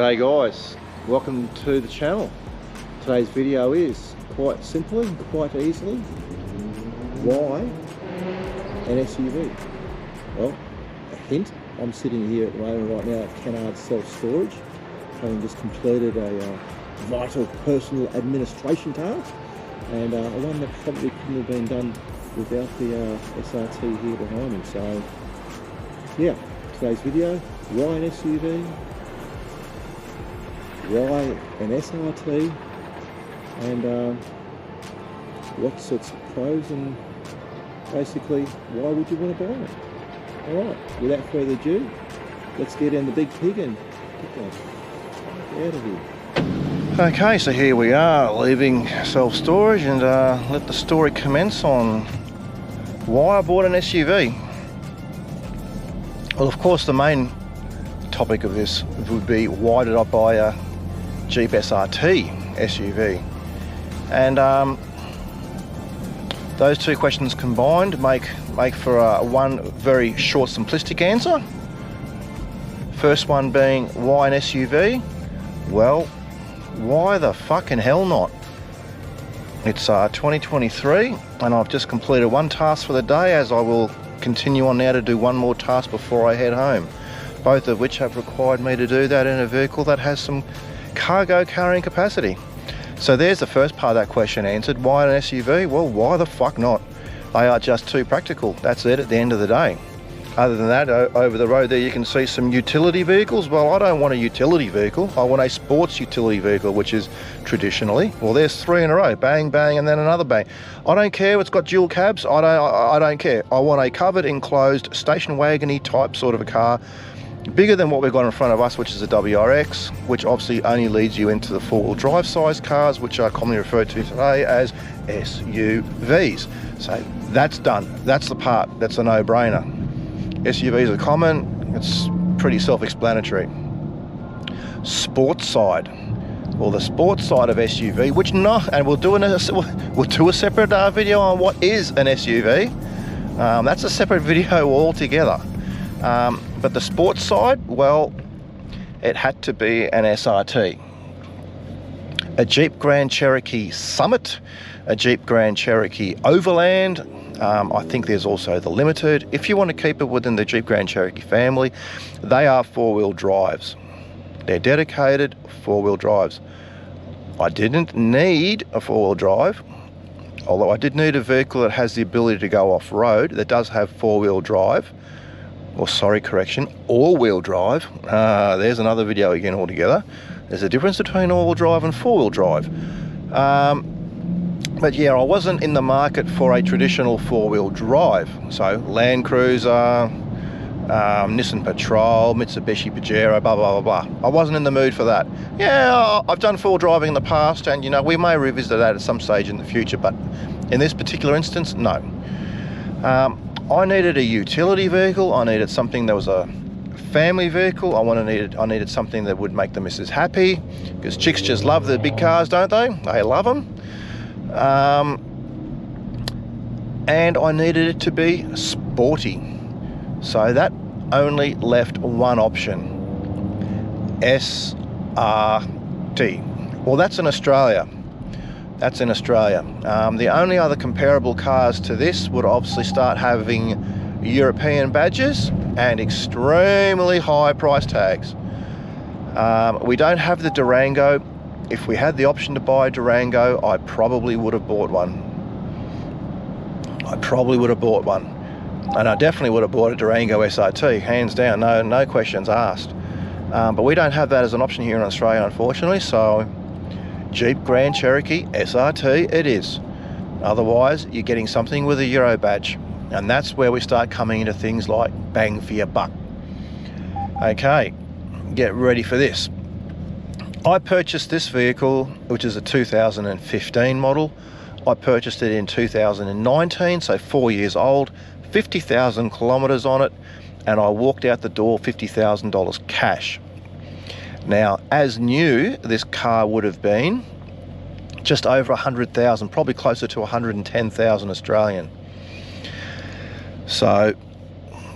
G'day guys, welcome to the channel. Today's video is quite simply, quite easily, why an SUV? Well, a hint, I'm sitting here at the moment right now at Kennard self-storage, having just completed a vital personal administration task, and one that probably couldn't have been done without the SRT here behind me. So yeah, today's video, why an SUV? Why an SRT, and what's its pros, and basically why would you want to buy it? Alright, without further ado, let's get in the big pig and get the fuck out of here. Okay, so here we are leaving self-storage, and let the story commence on why I bought an SUV. Well, of course, the main topic of this would be, why did I buy a Jeep SRT SUV? And those two questions combined make for one very short, simplistic answer. First one being, why an SUV? Well, why the fucking hell not? It's 2023, and I've just completed one task for the day, as I will continue on now to do one more task before I head home, both of which have required me to do that in a vehicle that has some cargo carrying capacity. So there's the first part of that question answered. Why an SUV? Well, why the fuck not? They are just too practical. That's it at the end of the day. Other than that, over the road there you can see some utility vehicles. Well, I don't want a utility vehicle. I want a sports utility vehicle, which is traditionally, well, there's three in a row, bang, bang, and then another bang. I don't care if it's got dual cabs. I don't care. I want a covered, enclosed, station wagony type sort of a car, bigger than what we've got in front of us, which is a WRX, which obviously only leads you into the four-wheel drive size cars, which are commonly referred to today as SUVs. So that's done. That's the part that's a no-brainer. SUVs are common. It's pretty self-explanatory. Sports side. Well, the sports side of SUV, which and we'll do a separate video on what is an SUV. That's a separate video altogether. But the sports side, well, it had to be an SRT. A Jeep Grand Cherokee Summit, a Jeep Grand Cherokee Overland. I think there's also the Limited. If you want to keep it within the Jeep Grand Cherokee family, they are four-wheel drives. They're dedicated four-wheel drives. I didn't need a four-wheel drive, although I did need a vehicle that has the ability to go off-road, that does have four-wheel drive. Or sorry, correction, all-wheel drive. There's another video again altogether. There's a difference between all-wheel drive and four-wheel drive. But yeah, I wasn't in the market for a traditional four-wheel drive. So Land Cruiser, Nissan Patrol, Mitsubishi Pajero, blah, blah, blah, blah. I wasn't in the mood for that. Yeah, I've done four-wheel driving in the past, and you know, we may revisit that at some stage in the future, but in this particular instance, no. I needed a utility vehicle. I needed something that was a family vehicle. I needed something that would make the missus happy, because chicks just love the big cars, don't they? They love them. And I needed it to be sporty. So that only left one option: SRT. Well, that's in Australia. That's in Australia. The only other comparable cars to this would obviously start having European badges and extremely high price tags. We don't have the Durango. If we had the option to buy a Durango, I probably would have bought one. And I definitely would have bought a Durango SRT, hands down, no questions asked. But we don't have that as an option here in Australia, unfortunately, so Jeep Grand Cherokee SRT it is. Otherwise, you're getting something with a Euro badge, and that's where we start coming into things like bang for your buck. Okay, get ready for this. I purchased this vehicle, which is a 2015 model. I purchased it in 2019, so 4 years old, 50,000 kilometers on it, and I walked out the door $50,000 cash. Now, as new, this car would have been just over 100,000, probably closer to 110,000 Australian. So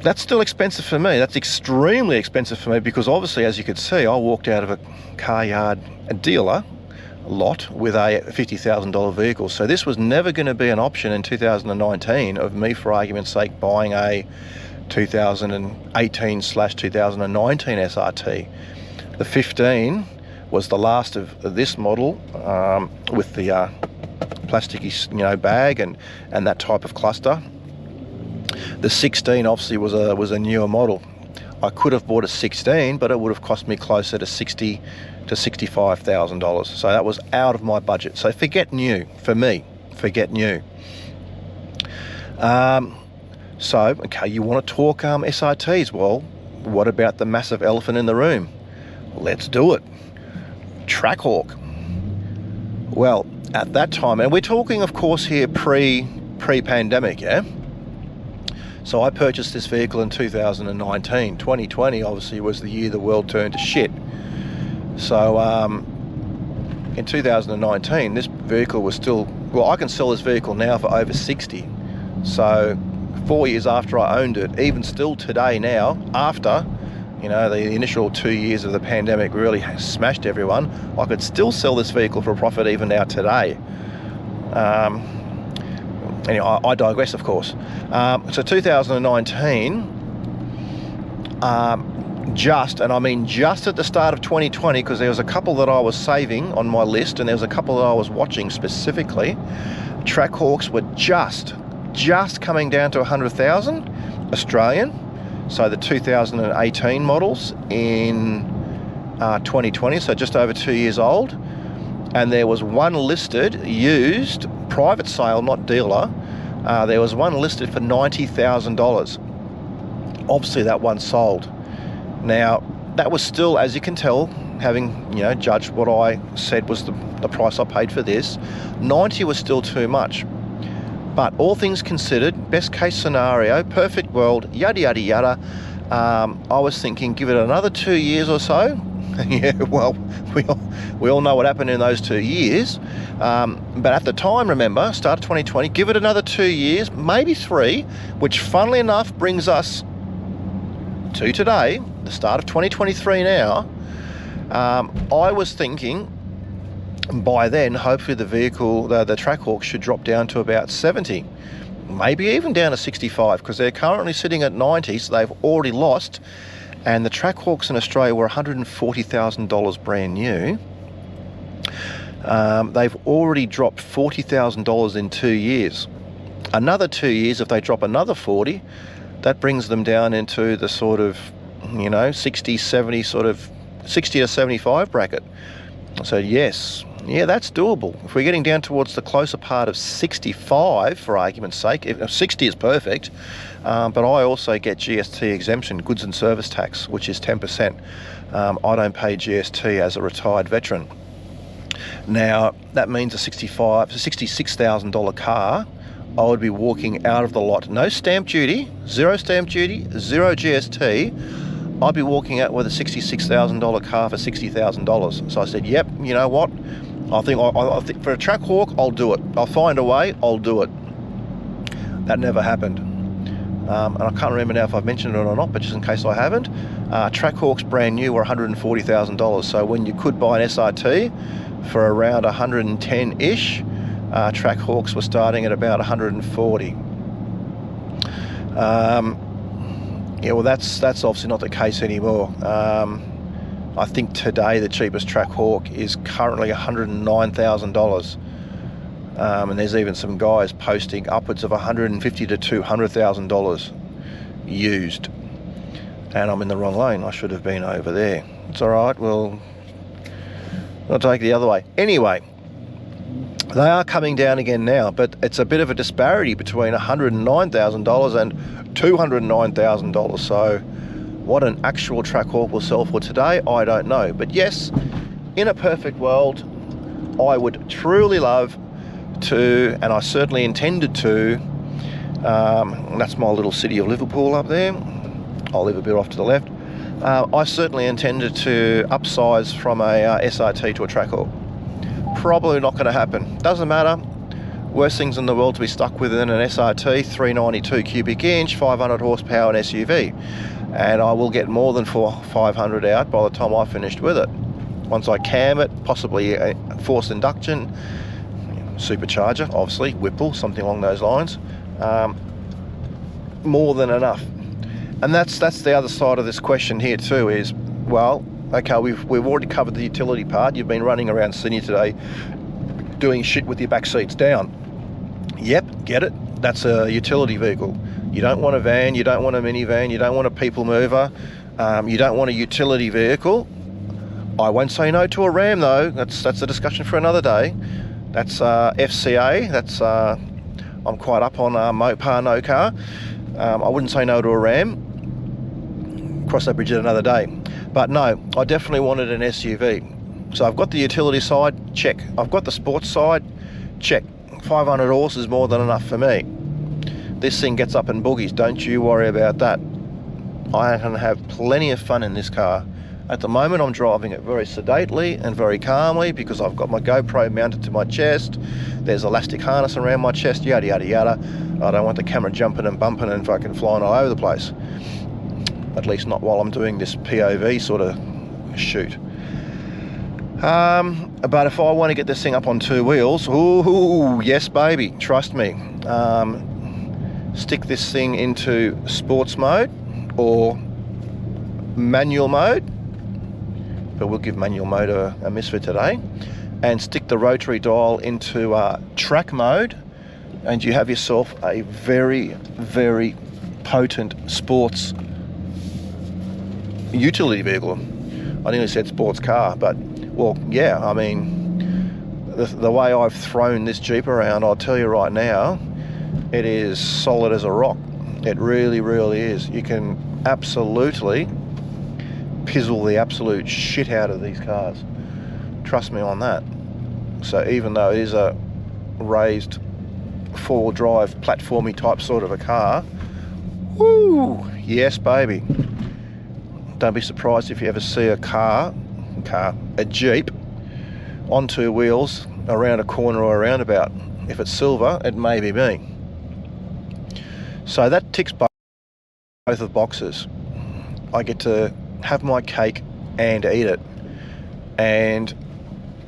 That's still expensive for me. That's extremely expensive for me because obviously, as you could see, I walked out of a car yard, a dealer lot with a $50,000 vehicle. So this was never going to be an option in 2019 of me, for argument's sake, buying a 2018/2019 SRT. The 15 was the last of this model with the plasticky, bag and that type of cluster. The 16 obviously was a newer model. I could have bought a 16, but it would have cost me closer to $60,000 to $65,000. So that was out of my budget. So forget new for me. Forget new. So okay, you want to talk SRTs? Well, what about the massive elephant in the room? Let's do it. Trackhawk. Well, at that time, and we're talking, of course, here pre-pandemic, yeah. So I purchased this vehicle in 2019. 2020 obviously was the year the world turned to shit. So in 2019, this vehicle was still, well, I can sell this vehicle now for over 60. So 4 years after I owned it, even still today now, after, the initial 2 years of the pandemic really smashed everyone, I could still sell this vehicle for a profit even now today. Anyway, I digress, of course. So 2019, just at the start of 2020, because there was a couple that I was saving on my list and there was a couple that I was watching specifically, Trackhawks were just coming down to 100,000 Australian. So the 2018 models in 2020, so just over 2 years old. And there was one listed, used, private sale, not dealer. There was one listed for $90,000. Obviously that one sold. Now, that was still, as you can tell, having, judged what I said was the price I paid for this, 90 was still too much. But all things considered, best case scenario, perfect world, yada, yada, yada, I was thinking, give it another 2 years or so. Yeah, well, we all know what happened in those 2 years. But at the time, remember, start of 2020, give it another 2 years, maybe 3, which funnily enough brings us to today, the start of 2023 now. I was thinking by then, hopefully the vehicle, the Trackhawk should drop down to about 70, maybe even down to 65, because they're currently sitting at 90, so they've already lost. And the Trackhawks in Australia were $140,000 brand new. They've already dropped $40,000 in 2 years. Another 2 years, if they drop another 40, that brings them down into the sort of, 60, 70, sort of 60 to 75 bracket. So yes, yeah, that's doable. If we're getting down towards the closer part of 65, for argument's sake, if 60 is perfect, but I also get GST exemption, goods and service tax, which is 10%. I don't pay GST as a retired veteran. Now, that means a $66,000 car, I would be walking out of the lot. No stamp duty, zero GST. I'd be walking out with a $66,000 car for $60,000. So I said, yep, you know what? I think for a Trackhawk, I'll do it. I'll find a way, I'll do it. That never happened. And I can't remember now if I've mentioned it or not, but just in case I haven't, Trackhawks brand new were $140,000. So when you could buy an SRT for around 110-ish, Trackhawks were starting at about 140. Yeah, well, that's obviously not the case anymore. I think today the cheapest Trackhawk is currently $109,000. And there's even some guys posting upwards of $150,000 to $200,000 used. And I'm in the wrong lane. I should have been over there. It's all right. Well, I'll take the other way. Anyway, they are coming down again now, but it's a bit of a disparity between $109,000 and $209,000. So what an actual Trackhawk will sell for today, I don't know. But yes, in a perfect world, I would truly love to, and I certainly intended to, that's my little city of Liverpool up there. I'll live a bit off to the left. I certainly intended to upsize from a SRT to a Trackhawk. Probably not going to happen. Doesn't matter. Worst things in the world to be stuck with in an SRT, 392 cubic inch, 500 horsepower and SUV. And I will get more than 500 out by the time I finished with it. Once I cam it, possibly a forced induction, supercharger, obviously, Whipple, something along those lines. More than enough. And that's the other side of this question here too is, well, okay, we've already covered the utility part. You've been running around Sydney today doing shit with your back seats down. Yep, get it. That's a utility vehicle. You don't want a van, you don't want a minivan, you don't want a people mover, you don't want a utility vehicle. I won't say no to a Ram though. That's a discussion for another day. That's FCA. That's I'm quite up on Mopar no car. I wouldn't say no to a Ram. Cross that bridge at another day. But no, I definitely wanted an SUV. So I've got the utility side, check. I've got the sports side, check. 500 horses is more than enough for me. This thing gets up in boogies, don't you worry about that. I can have plenty of fun in this car. At the moment I'm driving it very sedately and very calmly because I've got my GoPro mounted to my chest. There's elastic harness around my chest, yada yada yada. I don't want the camera jumping and bumping and fucking flying all over the place. At least not while I'm doing this POV sort of shoot. But if I want to get this thing up on two wheels, ooh, yes baby, trust me. Stick this thing into sports mode or manual mode, but we'll give manual mode a miss for today, and stick the rotary dial into track mode, and you have yourself a very, very potent sports utility vehicle. I nearly said sports car, but well, yeah, I mean, the way I've thrown this Jeep around, I'll tell you right now, it is solid as a rock. It really, really is. You can absolutely pizzle the absolute shit out of these cars. Trust me on that. So even though it is a raised four-wheel drive platformy type sort of a car, woo, yes baby. Don't be surprised if you ever see a Jeep on two wheels around a corner or a roundabout. If it's silver, it may be me. So that ticks both of the boxes. I get to have my cake and eat it. And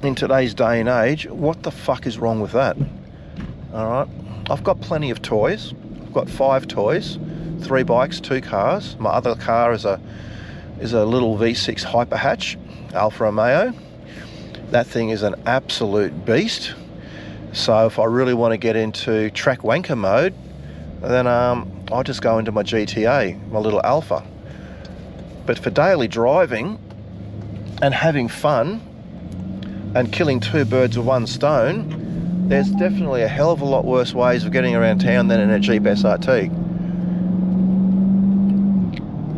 in today's day and age, what the fuck is wrong with that? Alright, I've got plenty of toys. I've got 5 toys, 3 bikes, 2 cars. My other car is a little V6 hyper hatch, Alfa Romeo. That thing is an absolute beast. So if I really want to get into track wanker mode, then I'll just go into my GTA, my little Alfa. But for daily driving and having fun and killing 2 birds with 1 stone, there's definitely a hell of a lot worse ways of getting around town than in a Jeep SRT.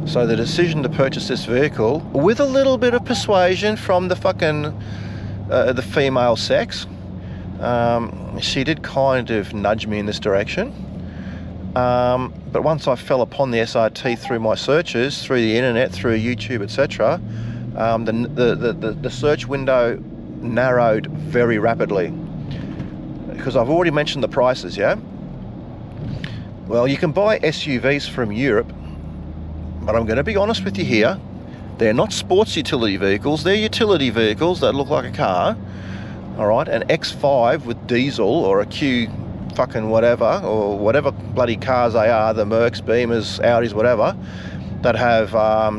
So the decision to purchase this vehicle, with a little bit of persuasion from the fucking the female sex, she did kind of nudge me in this direction. But once I fell upon the SRT through my searches, through the internet, through YouTube, etc., the search window narrowed very rapidly. Because I've already mentioned the prices, yeah? Well, you can buy SUVs from Europe, but I'm going to be honest with you here. They're not sports utility vehicles, they're utility vehicles that look like a car. Alright, an X5 with diesel or a Q fucking whatever, or whatever bloody cars they are, the Mercs, Beamers, Audis, whatever, that have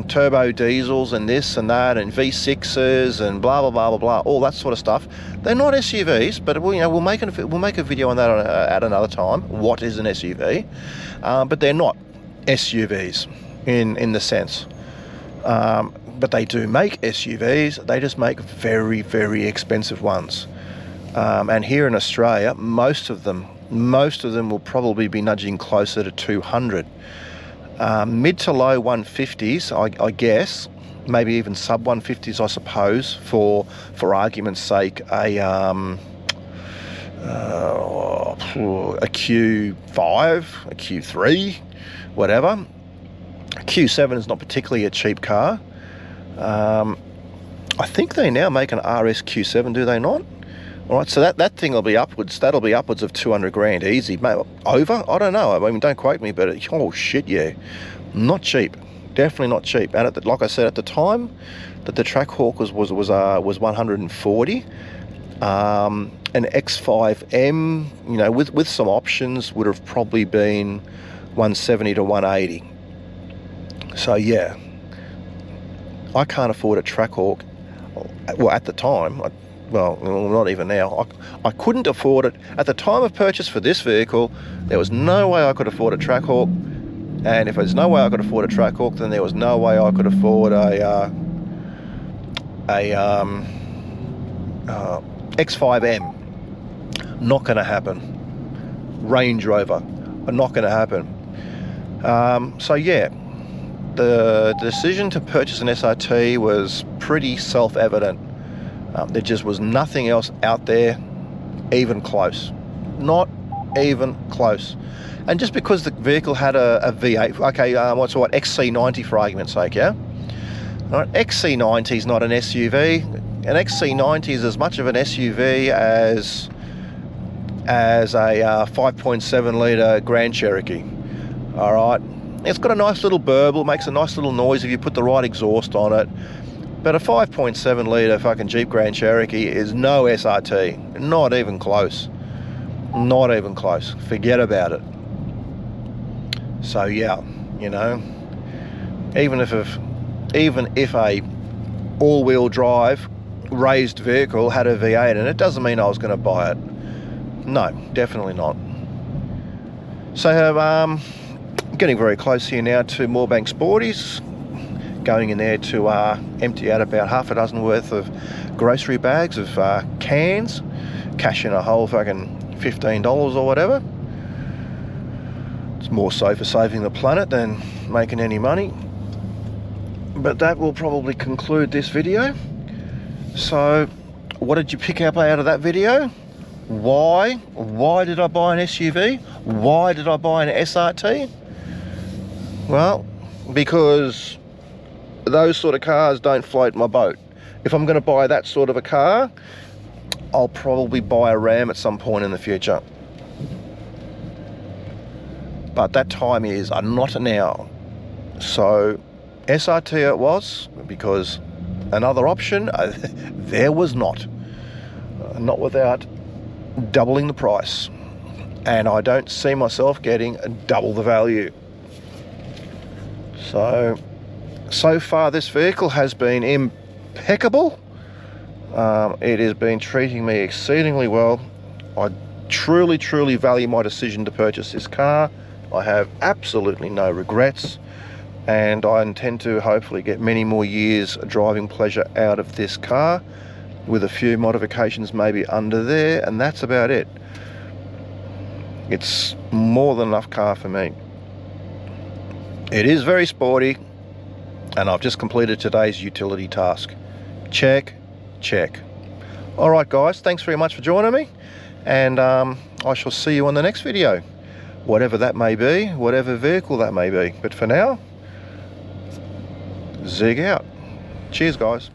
turbo diesels and this and that and V6s and blah blah blah blah blah, all that sort of stuff. They're not SUVs, but we'll make a video on that at another time. What is an SUV? But they're not SUVs in the sense. But they do make SUVs. They just make very, very expensive ones. And here in Australia, most of them will probably be nudging closer to 200. Mid to low 150s, I guess, maybe even sub 150s, I suppose, for argument's sake, a Q5, a Q3, whatever. A Q7 is not particularly a cheap car. I think they now make an RS Q7, do they not? All right, so that thing will be upwards. That'll be upwards of 200 grand easy. Over? I don't know. I mean, don't quote me, but oh shit, yeah, not cheap. Definitely not cheap. And like I said, at the time that the Trackhawk was 140. An X5M, you know, with some options, would have probably been 170 to 180. So yeah, I can't afford a Trackhawk. Well, at the time, well, not even now. I couldn't afford it at the time of purchase for this vehicle. There was no way I could afford a Trackhawk, and if there's no way I could afford a Trackhawk, then there was no way I could afford a X5M. Not going to happen. Range Rover, not going to happen. So yeah, the decision to purchase an SRT was pretty self-evident. There just was nothing else out there even close. Not even close. And just because the vehicle had a V8, okay, what's what, XC90 for argument's sake, yeah? All right, XC90 is not an SUV. An XC90 is as much of an SUV as a 5.7 litre Grand Cherokee. All right, it's got a nice little burble, makes a nice little noise if you put the right exhaust on it. But a 5.7 litre fucking Jeep Grand Cherokee is no SRT. Not even close. Not even close. Forget about it. So yeah, you know, even if a all-wheel drive raised vehicle had a V8 in it, doesn't mean I was going to buy it. No, definitely not. So getting very close here now to Moorebank Sporties. Going in there to empty out about half a dozen worth of grocery bags of cans, cash in a whole fucking $15 or whatever. It's more so for saving the planet than making any money. But that will probably conclude this video. So what did you pick up out of that video? Why did I buy an SUV? Why did I buy an SRT? Well, because those sort of cars don't float my boat. If I'm going to buy that sort of a car, I'll probably buy a Ram at some point in the future. But that time is not now. So SRT it was, because another option there was not. Not without doubling the price. And I don't see myself getting double the value. So far this vehicle has been impeccable. It has been treating me exceedingly well. I truly value my decision to purchase this car. I have absolutely no regrets, and I intend to hopefully get many more years of driving pleasure out of this car, with a few modifications maybe under there, and that's about it. It's more than enough car for me. It is very sporty, and I've just completed today's utility task. Check. All right, guys, thanks very much for joining me, and I shall see you on the next video, whatever that may be, whatever vehicle that may be. But for now, zig out. Cheers, guys.